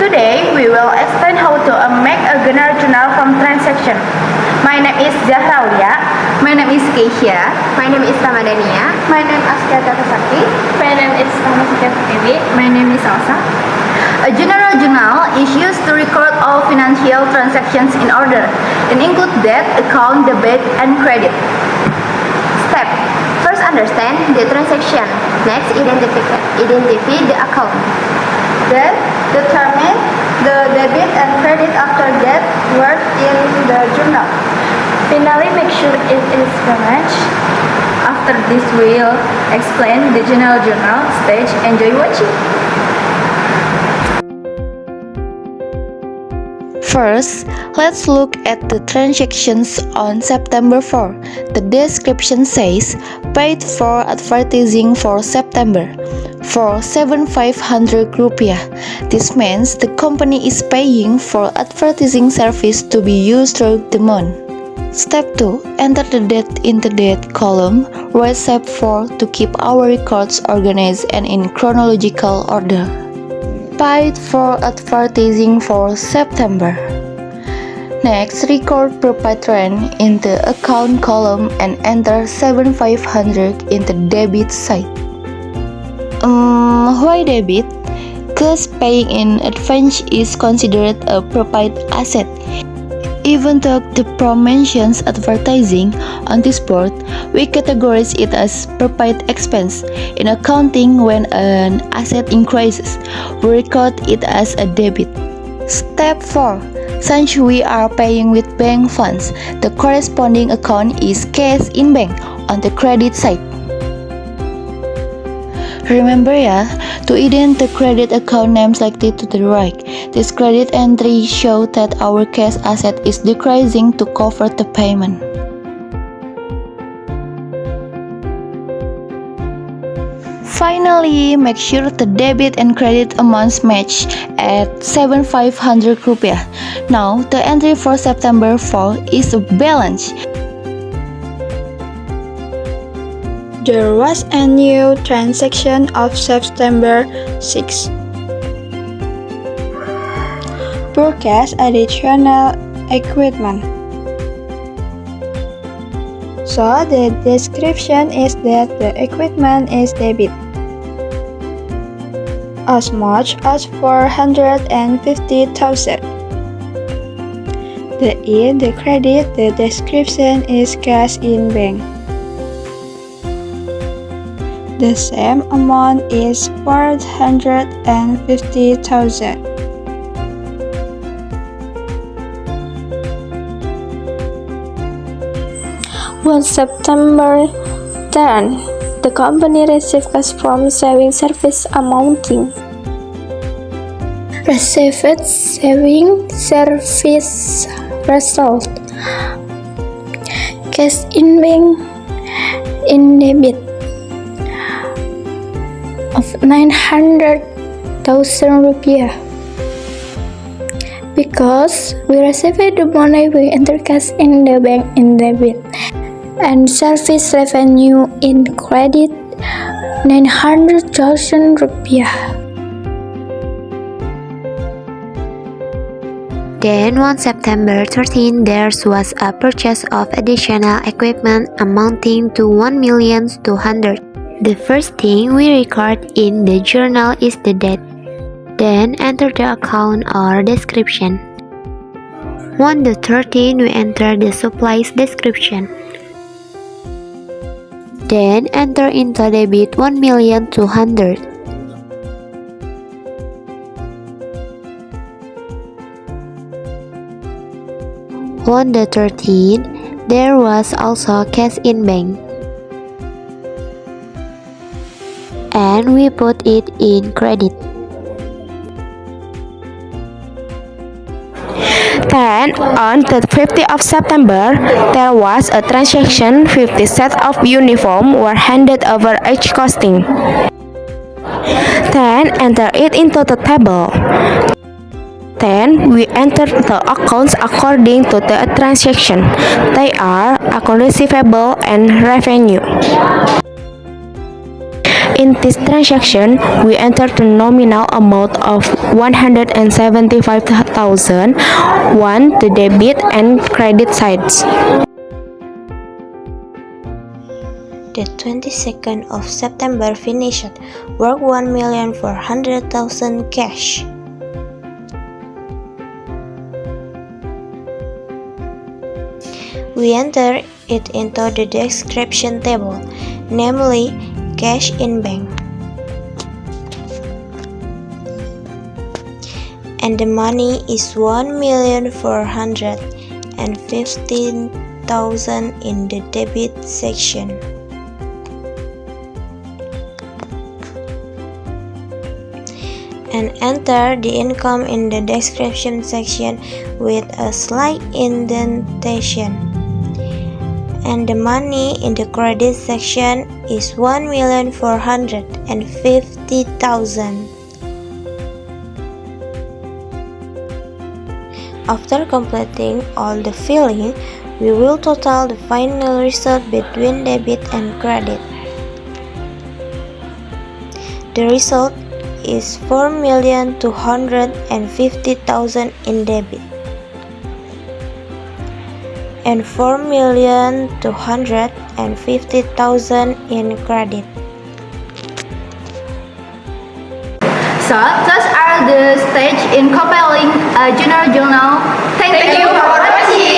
Today we will explain how to make a general journal from transaction. My name is Zahrawlia. My name is Keisha. My name is Ramadania. My name is Askia Tasaki. My name is Tamasika Dewi. My name is Elsa. A general journal is used to record all financial transactions in order and include debt, account, debit, and credit. Step. First understand the transaction. Next identify the account. Then determine the debit and credit after that word in the journal. Finally, make sure it is managed. After this, we'll explain the general journal stage. Enjoy watching. First, let's look at the transactions on September 4. The description says, paid for advertising for September for 7,500 rupiah. This means the company is paying for advertising service to be used throughout the month. Step 2. Enter the date in the date column. Write step 4 to keep our records organized and in chronological order. Paid for advertising for September. Next, record per patron in the account column and enter 7,500 in the debit side. Why debit? Because paying in advance is considered a prepaid asset. Even though the prom mentions advertising on this board, we categorize it as prepaid expense. In accounting, when an asset increases, we record it as a debit. Step 4. Since we are paying with bank funds, the corresponding account is cash in bank on the credit side. Remember to indent the credit account name selected to the right. This credit entry shows that our cash asset is decreasing to cover the payment. Finally, make sure the debit and credit amounts match at 7,500 rupiah. Now, the entry for September 4 is a balance. There was a new transaction of September 6. Purchase additional equipment. So the description is that the equipment is debit. As much as 450,000. The credit, the description is cash in bank. The same amount is 450,000. On September 10, the company received cash from saving service amounting. Received saving service result. Cash in bank in debit of 900,000 rupiah. Because we received the money, we enter cash in the bank in debit. And service revenue in credit 900,000 rupiah. Then on September 13, there was a purchase of additional equipment amounting to 1,200,000. The first thing we record in the journal is the date. Then enter the account or description. On the 13, we enter the supplies description. Then enter into debit 1,200,000. On the 13th, there was also cash in bank. And we put it in credit. Then, on the 15th of September, there was a transaction. 50 sets of uniform were handed over each costing. Then, enter it into the table. Then, we enter the accounts according to the transaction. They are account receivable and revenue. In this transaction, we enter the nominal amount of 175,000 on the debit and credit sides. The 22nd of September finished work 1,400,000 cash. We enter it into the description table, namely cash in bank. And the money is 1,415,000 in the debit section. And enter the income in the description section with a slight indentation. And the money in the credit section is 1,450,000. After completing all the filling, we will total the final result between debit and credit. The result is 4,250,000 in debit and 4,250,000 in credit. So, those are the steps in compiling a general journal. Thank you for watching.